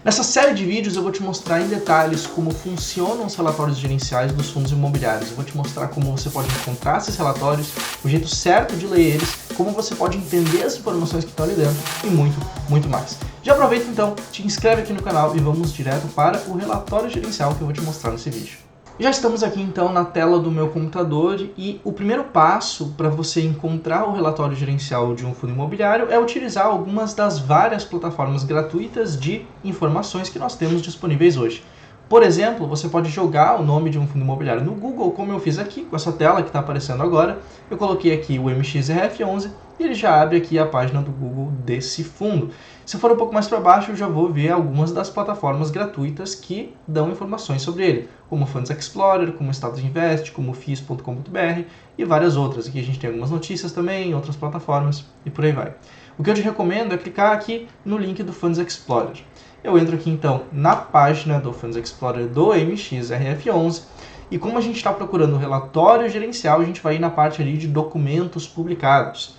Nessa série de vídeos eu vou te mostrar em detalhes como funcionam os relatórios gerenciais dos fundos imobiliários. Eu vou te mostrar como você pode encontrar esses relatórios, o jeito certo de ler eles, como você pode entender as informações que estão ali dentro e muito mais. Já aproveita então, te inscreve aqui no canal e vamos direto para o relatório gerencial que eu vou te mostrar nesse vídeo. Já estamos aqui então na tela do meu computador e o primeiro passo para você encontrar o relatório gerencial de um fundo imobiliário é utilizar algumas das várias plataformas gratuitas de informações que nós temos disponíveis hoje. Por exemplo, você pode jogar o nome de um fundo imobiliário no Google, como eu fiz aqui com essa tela que está aparecendo agora. Eu coloquei aqui o MXRF11 e ele já abre aqui a página do Google desse fundo. Se for um pouco mais para baixo, eu já vou ver algumas das plataformas gratuitas que dão informações sobre ele, como o Funds Explorer, como o Status Invest, como o FIIs.com.br e várias outras. Aqui a gente tem algumas notícias também, outras plataformas e por aí vai. O que eu te recomendo é clicar aqui no link do Funds Explorer. Eu entro aqui então na página do Funds Explorer do MXRF11 e como a gente está procurando o relatório gerencial, a gente vai ir na parte ali de documentos publicados.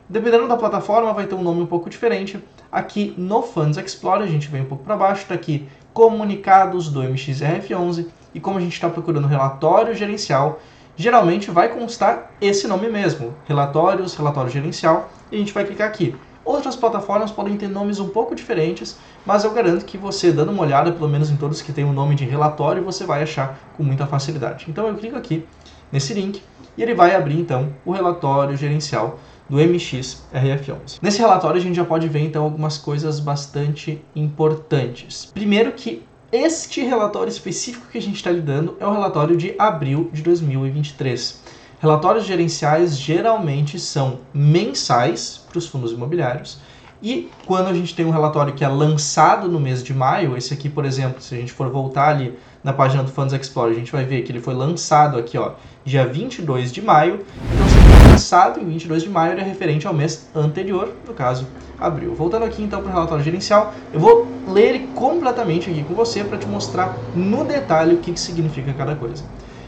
Dependendo da plataforma vai ter um nome um pouco diferente. Aqui no Funds Explorer a gente vem um pouco para baixo, está aqui comunicados do MXRF11 e como a gente está procurando relatório gerencial, geralmente vai constar esse nome mesmo, relatórios, relatório gerencial, e a gente vai clicar aqui. Outras plataformas podem ter nomes um pouco diferentes, mas eu garanto que você, dando uma olhada, pelo menos em todos que tem o nome de relatório, você vai achar com muita facilidade. Então eu clico aqui nesse link e ele vai abrir então o relatório gerencial do MXRF11. Nesse relatório a gente já pode ver então algumas coisas bastante importantes. Primeiro que este relatório específico que a gente está lidando é o relatório de abril de 2023. Relatórios gerenciais geralmente são mensais para os fundos imobiliários e quando a gente tem um relatório que é lançado no mês de maio, esse aqui, por exemplo, se a gente for voltar ali na página do Funds Explorer, a gente vai ver que ele foi lançado aqui, ó, dia 22 de maio. Então, se ele foi lançado em 22 de maio, ele é referente ao mês anterior, no caso, abril. Voltando aqui então para o relatório gerencial, eu vou ler ele completamente aqui com você para te mostrar no detalhe o que significa cada coisa.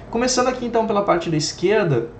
Começando aqui então pela parte da esquerda,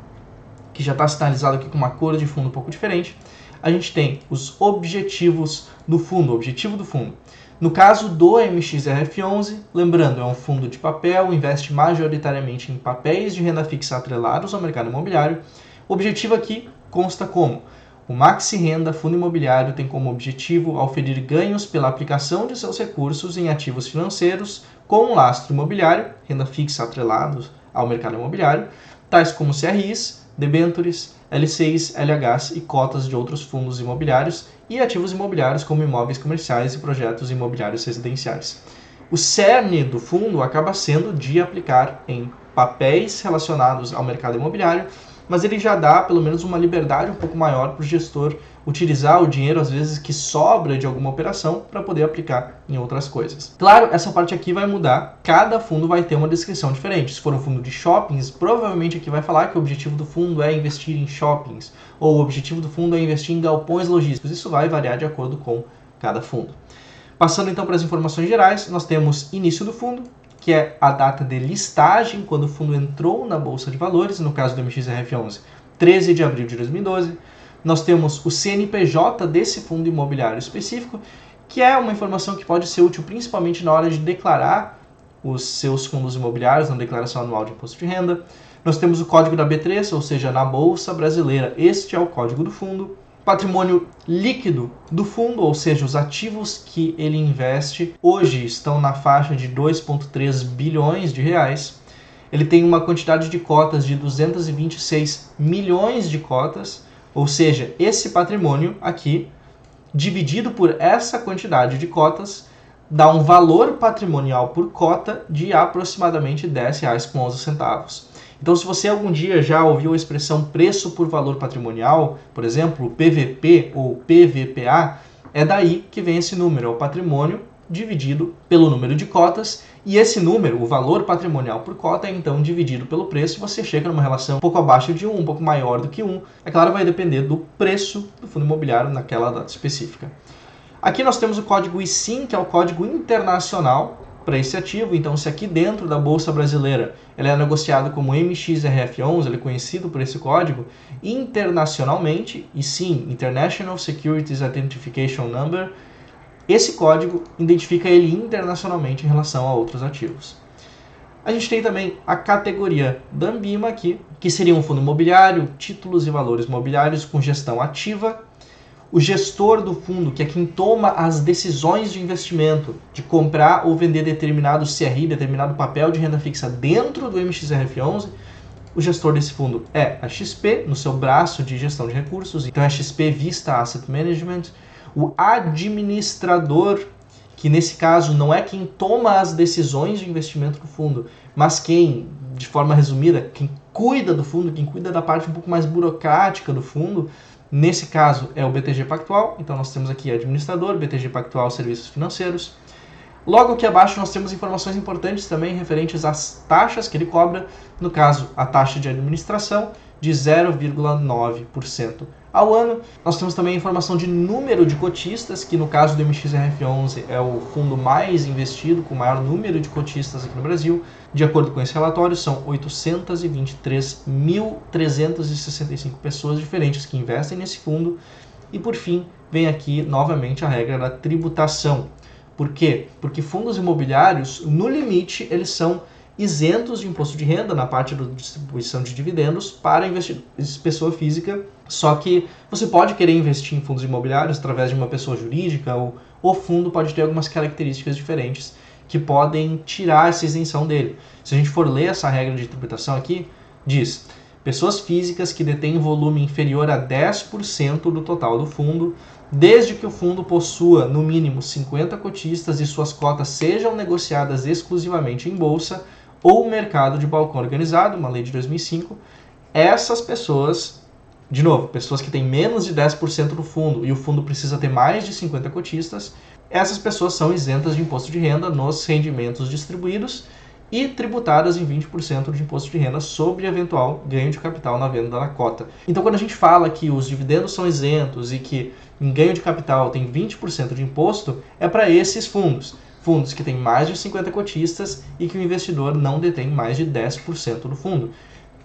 que já está sinalizado aqui com uma cor de fundo um pouco diferente, a gente tem os objetivos do fundo, o objetivo do fundo. No caso do MXRF11, lembrando, é um fundo de papel, investe majoritariamente em papéis de renda fixa atrelados ao mercado imobiliário. O objetivo aqui consta como o Maxi Renda Fundo Imobiliário tem como objetivo oferir ganhos pela aplicação de seus recursos em ativos financeiros com um lastro imobiliário, renda fixa atrelados ao mercado imobiliário, tais como CRIs, debêntures, LCIs, LHs e cotas de outros fundos imobiliários e ativos imobiliários como imóveis comerciais e projetos imobiliários residenciais. O cerne do fundo acaba sendo de aplicar em papéis relacionados ao mercado imobiliário, mas ele já dá pelo menos uma liberdade um pouco maior para o gestor utilizar o dinheiro, às vezes, que sobra de alguma operação para poder aplicar em outras coisas. Claro, essa parte aqui vai mudar, cada fundo vai ter uma descrição diferente. Se for um fundo de shoppings, provavelmente aqui vai falar que o objetivo do fundo é investir em shoppings, ou o objetivo do fundo é investir em galpões logísticos. Isso vai variar de acordo com cada fundo. Passando então para as informações gerais, nós temos início do fundo, que é a data de listagem, quando o fundo entrou na Bolsa de Valores, no caso do MXRF11, 13 de abril de 2012. Nós temos o CNPJ desse fundo imobiliário específico, que é uma informação que pode ser útil principalmente na hora de declarar os seus fundos imobiliários na declaração anual de imposto de renda. Nós temos o código da B3, ou seja, na Bolsa Brasileira, este é o código do fundo. Patrimônio líquido do fundo, ou seja, os ativos que ele investe, hoje estão na faixa de 2,3 bilhões de reais. Ele tem uma quantidade de cotas de 226 milhões de cotas, ou seja, esse patrimônio aqui, dividido por essa quantidade de cotas, dá um valor patrimonial por cota de aproximadamente R$10,11. Então, se você algum dia já ouviu a expressão preço por valor patrimonial, por exemplo, PVP ou PVPA, é daí que vem esse número, é o patrimônio dividido pelo número de cotas, e esse número, o valor patrimonial por cota, é então dividido pelo preço, e você chega numa relação um pouco abaixo de 1, um pouco maior do que 1. É claro, vai depender do preço do fundo imobiliário naquela data específica. Aqui nós temos o código ISIN, que é o código internacional para esse ativo. Então, se aqui dentro da Bolsa Brasileira ele é negociado como MXRF11, ele é conhecido por esse código, internacionalmente, ISIN, International Securities Identification Number, esse código identifica ele internacionalmente em relação a outros ativos. A gente tem também a categoria da Ambima aqui, que seria um fundo imobiliário, títulos e valores imobiliários com gestão ativa. O gestor do fundo, que é quem toma as decisões de investimento, de comprar ou vender determinado CRI, determinado papel de renda fixa dentro do MXRF11, o gestor desse fundo é a XP, no seu braço de gestão de recursos, então é a XP Vista Asset Management. O administrador, que nesse caso não é quem toma as decisões de investimento do fundo, mas quem, de forma resumida, quem cuida do fundo, quem cuida da parte um pouco mais burocrática do fundo, nesse caso é o BTG Pactual. Então nós temos aqui administrador, BTG Pactual Serviços Financeiros. Logo aqui abaixo nós temos informações importantes também referentes às taxas que ele cobra, no caso a taxa de administração de 0,9% ao ano. Nós temos também a informação de número de cotistas, que no caso do MXRF11 é o fundo mais investido, com o maior número de cotistas aqui no Brasil. De acordo com esse relatório, são 823.365 pessoas diferentes que investem nesse fundo. E por fim, vem aqui novamente a regra da tributação. Por quê? Porque fundos imobiliários, no limite, eles são isentos de imposto de renda na parte da distribuição de dividendos para pessoa física, só que você pode querer investir em fundos imobiliários através de uma pessoa jurídica, ou o fundo pode ter algumas características diferentes que podem tirar essa isenção dele. Se a gente for ler essa regra de tributação aqui, diz: pessoas físicas que detêm volume inferior a 10% do total do fundo, desde que o fundo possua no mínimo 50 cotistas e suas cotas sejam negociadas exclusivamente em bolsa ou mercado de balcão organizado, uma lei de 2005, essas pessoas, de novo, pessoas que têm menos de 10% do fundo e o fundo precisa ter mais de 50 cotistas, essas pessoas são isentas de imposto de renda nos rendimentos distribuídos e tributadas em 20% de imposto de renda sobre eventual ganho de capital na venda da cota. Então, quando a gente fala que os dividendos são isentos e que em ganho de capital tem 20% de imposto, é para esses fundos. Fundos que têm mais de 50 cotistas e que o investidor não detém mais de 10% do fundo.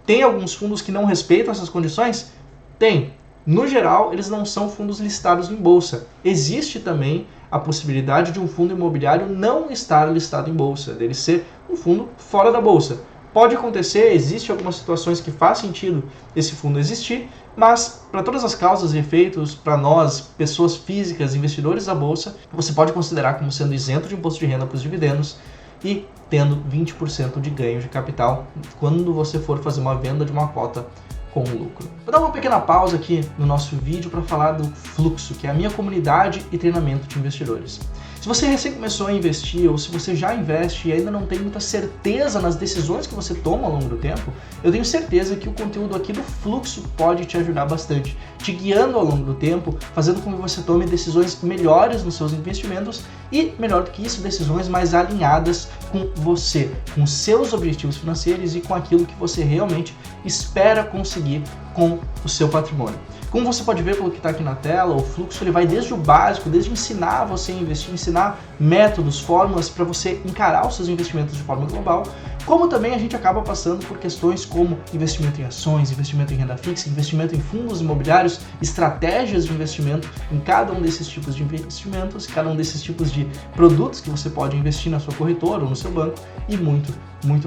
Tem alguns fundos que não respeitam essas condições? Tem. No geral, eles não são fundos listados em bolsa. Existe também a possibilidade de um fundo imobiliário não estar listado em bolsa, dele ser um fundo fora da bolsa. Pode acontecer, existe algumas situações que faz sentido esse fundo existir, mas para todas as causas e efeitos, para nós, pessoas físicas, investidores da bolsa, você pode considerar como sendo isento de imposto de renda para os dividendos e tendo 20% de ganho de capital quando você for fazer uma venda de uma cota com lucro. Vou dar uma pequena pausa aqui no nosso vídeo para falar do Fluxo, que é a minha comunidade e treinamento de investidores. Se você recém começou a investir ou se você já investe e ainda não tem muita certeza nas decisões que você toma ao longo do tempo, eu tenho certeza que o conteúdo aqui do Fluxo pode te ajudar bastante, te guiando ao longo do tempo, fazendo com que você tome decisões melhores nos seus investimentos e, melhor do que isso, decisões mais alinhadas com você, com seus objetivos financeiros e com aquilo que você realmente espera conseguir com o seu patrimônio. Como você pode ver pelo que está aqui na tela, o Fluxo ele vai desde o básico, desde ensinar você a investir, ensinar métodos, fórmulas para você encarar os seus investimentos de forma global, como também a gente acaba passando por questões como investimento em ações, investimento em renda fixa, investimento em fundos imobiliários, estratégias de investimento em cada um desses tipos de investimentos, cada um desses tipos de produtos que você pode investir na sua corretora ou no seu banco e muito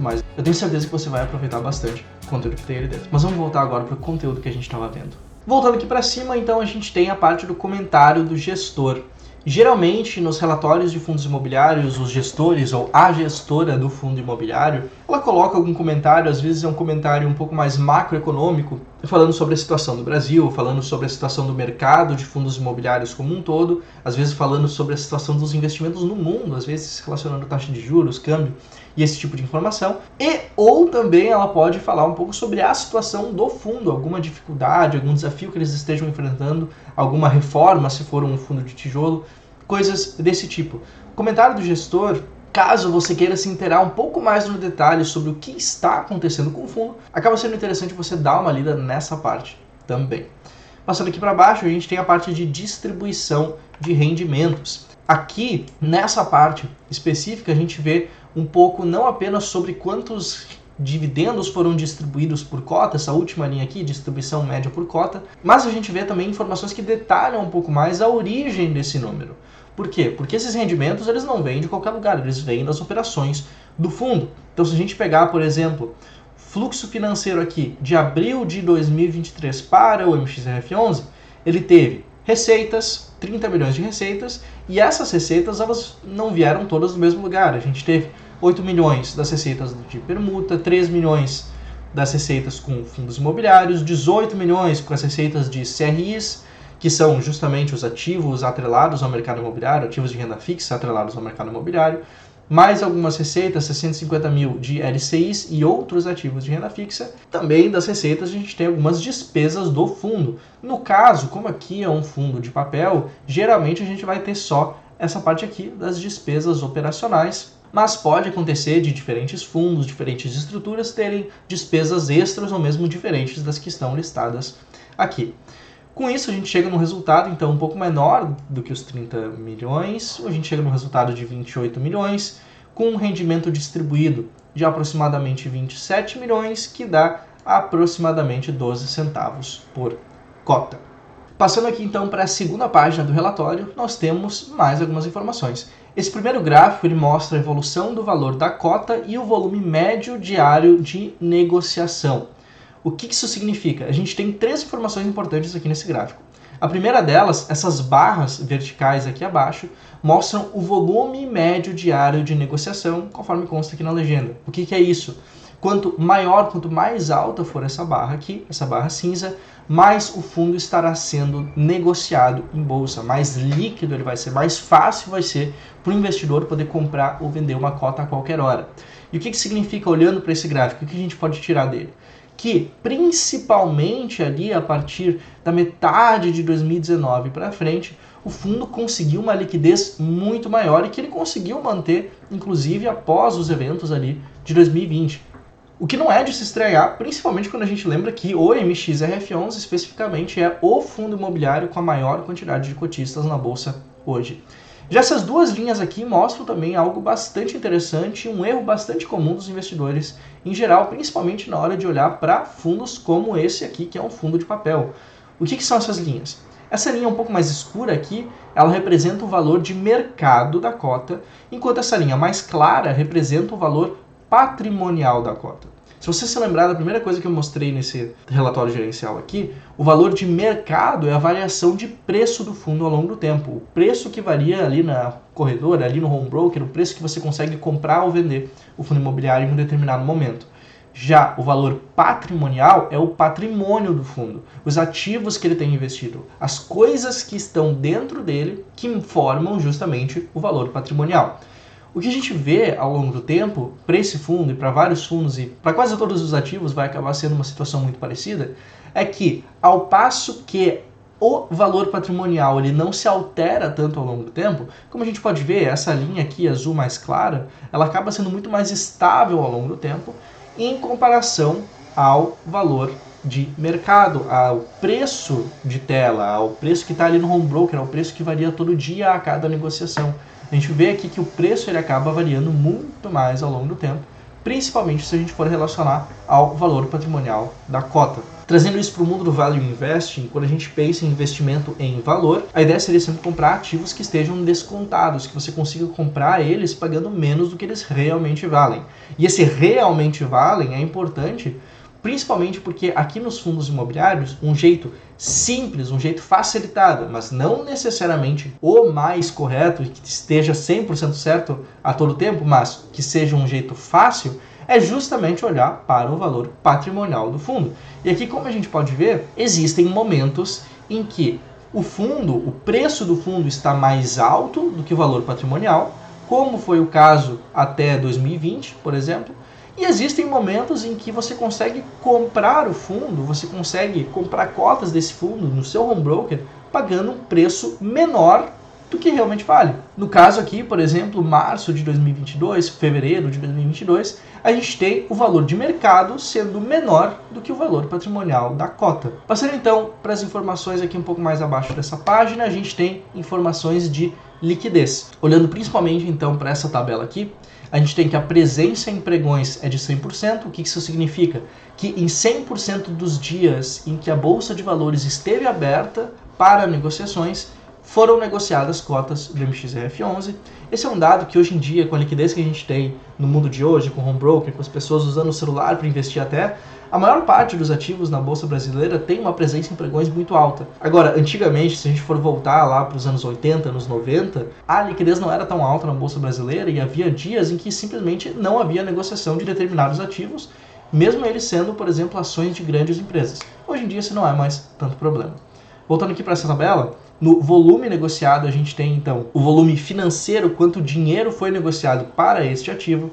mais. Eu tenho certeza que você vai aproveitar bastante o conteúdo que tem ali dentro. Mas vamos voltar agora para o conteúdo que a gente estava vendo. Voltando aqui para cima, então, a gente tem a parte do comentário do gestor. Geralmente, nos relatórios de fundos imobiliários, os gestores ou a gestora do fundo imobiliário, ela coloca algum comentário, às vezes é um comentário um pouco mais macroeconômico, falando sobre a situação do Brasil, falando sobre a situação do mercado de fundos imobiliários como um todo, às vezes falando sobre a situação dos investimentos no mundo, às vezes relacionando taxa de juros, câmbio e esse tipo de informação. Ou também ela pode falar um pouco sobre a situação do fundo, alguma dificuldade, algum desafio que eles estejam enfrentando, alguma reforma, se for um fundo de tijolo, coisas desse tipo. O comentário do gestor, caso você queira se inteirar um pouco mais no detalhe sobre o que está acontecendo com o fundo, acaba sendo interessante você dar uma lida nessa parte também. Passando aqui para baixo, a gente tem a parte de distribuição de rendimentos. Aqui, nessa parte específica, a gente vê um pouco não apenas sobre quantos dividendos foram distribuídos por cota, essa última linha aqui, distribuição média por cota, mas a gente vê também informações que detalham um pouco mais a origem desse número. Por quê? Porque esses rendimentos eles não vêm de qualquer lugar, eles vêm das operações do fundo. Então, se a gente pegar, por exemplo, fluxo financeiro aqui de abril de 2023 para o MXRF11, ele teve receitas, 30 milhões de receitas, e essas receitas elas não vieram todas do mesmo lugar. A gente teve 8 milhões das receitas de permuta, 3 milhões das receitas com fundos imobiliários, 18 milhões com as receitas de CRIs, que são justamente os ativos atrelados ao mercado imobiliário, ativos de renda fixa atrelados ao mercado imobiliário, mais algumas receitas, 650 mil de LCIs e outros ativos de renda fixa. Também das receitas a gente tem algumas despesas do fundo. No caso, como aqui é um fundo de papel, geralmente a gente vai ter só essa parte aqui das despesas operacionais, mas pode acontecer de diferentes fundos, diferentes estruturas terem despesas extras ou mesmo diferentes das que estão listadas aqui. Com isso, a gente chega num resultado, então, um pouco menor do que os 30 milhões, a gente chega num resultado de 28 milhões, com um rendimento distribuído de aproximadamente 27 milhões, que dá aproximadamente 12 centavos por cota. Passando aqui, então, para a segunda página do relatório, nós temos mais algumas informações. Esse primeiro gráfico ele mostra a evolução do valor da cota e o volume médio diário de negociação. O que isso significa? A gente tem três informações importantes aqui nesse gráfico. A primeira delas, essas barras verticais aqui abaixo, mostram o volume médio diário de negociação, conforme consta aqui na legenda. O que é isso? Quanto maior, quanto mais alta for essa barra aqui, essa barra cinza, mais o fundo estará sendo negociado em bolsa, mais líquido ele vai ser, mais fácil vai ser para o investidor poder comprar ou vender uma cota a qualquer hora. E o que significa, olhando para esse gráfico, o que a gente pode tirar dele? Que principalmente ali a partir da metade de 2019 para frente, o fundo conseguiu uma liquidez muito maior e que ele conseguiu manter, inclusive após os eventos ali de 2020. O que não é de se estranhar, principalmente quando a gente lembra que o MXRF11 especificamente é o fundo imobiliário com a maior quantidade de cotistas na bolsa hoje. Já essas duas linhas aqui mostram também algo bastante interessante, um erro bastante comum dos investidores em geral, principalmente na hora de olhar para fundos como esse aqui, que é um fundo de papel. O que são essas linhas? Essa linha um pouco mais escura aqui, ela representa o valor de mercado da cota, enquanto essa linha mais clara representa o valor patrimonial da cota. Se você se lembrar da primeira coisa que eu mostrei nesse relatório gerencial aqui, o valor de mercado é a variação de preço do fundo ao longo do tempo. O preço que varia ali na corretora, ali no home broker, o preço que você consegue comprar ou vender o fundo imobiliário em um determinado momento. Já o valor patrimonial é o patrimônio do fundo, os ativos que ele tem investido, as coisas que estão dentro dele que formam justamente o valor patrimonial. O que a gente vê ao longo do tempo, para esse fundo e para vários fundos e para quase todos os ativos vai acabar sendo uma situação muito parecida, é que ao passo que o valor patrimonial ele não se altera tanto ao longo do tempo, como a gente pode ver, essa linha aqui azul mais clara, ela acaba sendo muito mais estável ao longo do tempo em comparação ao valor de mercado, ao preço de tela, ao preço que está ali no home broker, ao preço que varia todo dia a cada negociação. A gente vê aqui que o preço ele acaba variando muito mais ao longo do tempo, principalmente se a gente for relacionar ao valor patrimonial da cota. Trazendo isso para o mundo do Value Investing, quando a gente pensa em investimento em valor, a ideia seria sempre comprar ativos que estejam descontados, que você consiga comprar eles pagando menos do que eles realmente valem. E esse realmente valem é importante, principalmente porque aqui nos fundos imobiliários, um jeito simples, um jeito facilitado, mas não necessariamente o mais correto e que esteja 100% certo a todo tempo, mas que seja um jeito fácil, é justamente olhar para o valor patrimonial do fundo. E aqui, como a gente pode ver, existem momentos em que o fundo, o preço do fundo está mais alto do que o valor patrimonial, como foi o caso até 2020, por exemplo, e existem momentos em que você consegue comprar o fundo, você consegue comprar cotas desse fundo no seu home broker pagando um preço menor do que realmente vale. No caso aqui, por exemplo, março de 2022, fevereiro de 2022, a gente tem o valor de mercado sendo menor do que o valor patrimonial da cota. Passando então para as informações aqui um pouco mais abaixo dessa página, a gente tem informações de liquidez. Olhando principalmente então para essa tabela aqui, a gente tem que a presença em pregões é de 100%. O que isso significa? Que em 100% dos dias em que a Bolsa de Valores esteve aberta para negociações, foram negociadas cotas do MXRF11. Esse é um dado que hoje em dia, com a liquidez que a gente tem no mundo de hoje, com home broker, com as pessoas usando o celular para investir até, a maior parte dos ativos na Bolsa Brasileira tem uma presença em pregões muito alta. Agora, antigamente, se a gente for voltar lá para os anos 80, anos 90, a liquidez não era tão alta na Bolsa Brasileira e havia dias em que simplesmente não havia negociação de determinados ativos, mesmo eles sendo, por exemplo, ações de grandes empresas. Hoje em dia isso não é mais tanto problema. Voltando aqui para essa tabela, no volume negociado a gente tem então o volume financeiro, quanto dinheiro foi negociado para este ativo.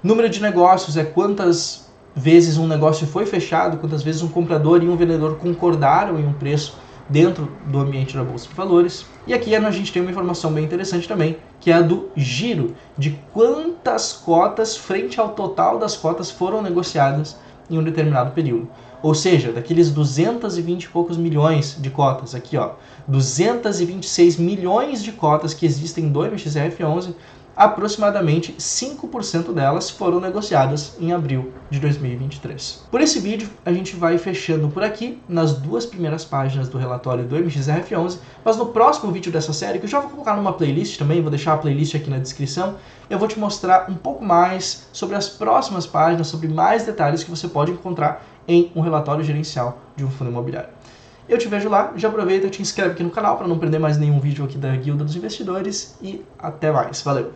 Número de negócios é quantas vezes um negócio foi fechado, quantas vezes um comprador e um vendedor concordaram em um preço dentro do ambiente da Bolsa de Valores. E aqui a gente tem uma informação bem interessante também, que é a do giro, de quantas cotas frente ao total das cotas foram negociadas em um determinado período. Ou seja, daqueles 220 e poucos milhões de cotas, aqui ó, 226 milhões de cotas que existem do MXRF11, aproximadamente 5% delas foram negociadas em abril de 2023. Por esse vídeo, a gente vai fechando por aqui, nas duas primeiras páginas do relatório do MXRF11, mas no próximo vídeo dessa série, que eu já vou colocar numa playlist também, vou deixar a playlist aqui na descrição, eu vou te mostrar um pouco mais sobre as próximas páginas, sobre mais detalhes que você pode encontrar em um relatório gerencial de um fundo imobiliário. Eu te vejo lá, já aproveita e te inscreve aqui no canal para não perder mais nenhum vídeo aqui da Guilda dos Investidores e até mais. Valeu!